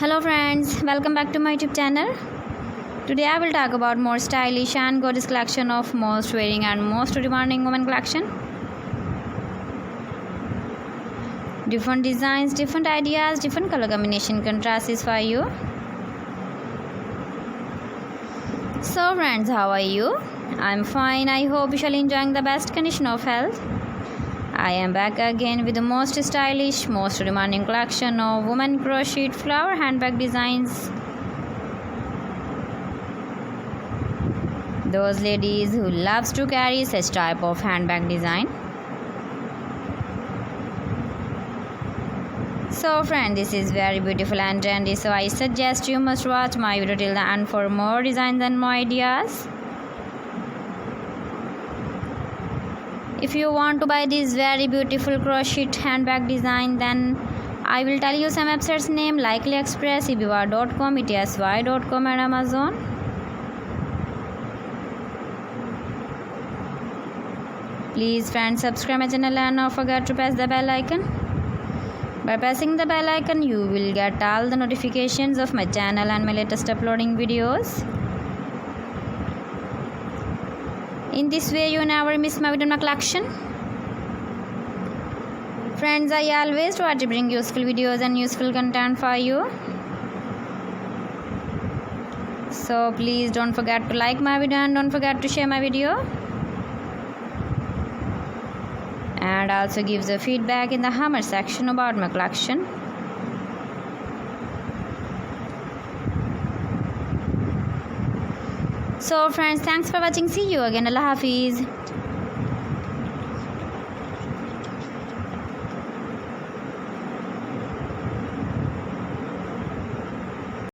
Hello friends, welcome back to my YouTube channel. Today I will talk about more stylish and gorgeous collection of most wearing and most demanding women collection. Different designs, different ideas, different color combination contrasts for you. So friends, how are you? I'm fine. I hope you shall enjoying the best condition of health. I am back again with the most stylish, most demanding collection of women crocheted flower handbag designs. Those ladies who loves to carry such type of handbag design. So friend, this is very beautiful and trendy, so I suggest you must watch my video till the end for more designs and more ideas. If you want to buy this very beautiful crocheted handbag design, then I will tell you some websites name like AliExpress, eBay.com, etsy.com and Amazon. Please friends, subscribe my channel and don't forget to press the bell icon. By pressing the bell icon, you will get all the notifications of my channel and my latest uploading videos. In this way, you never miss my video collection. Friends, I always try to bring useful videos and useful content for you. So please don't forget to like my video and don't forget to share my video. And also give the feedback in the comment section about my collection. So friends, thanks for watching. See you again. Allah Hafiz.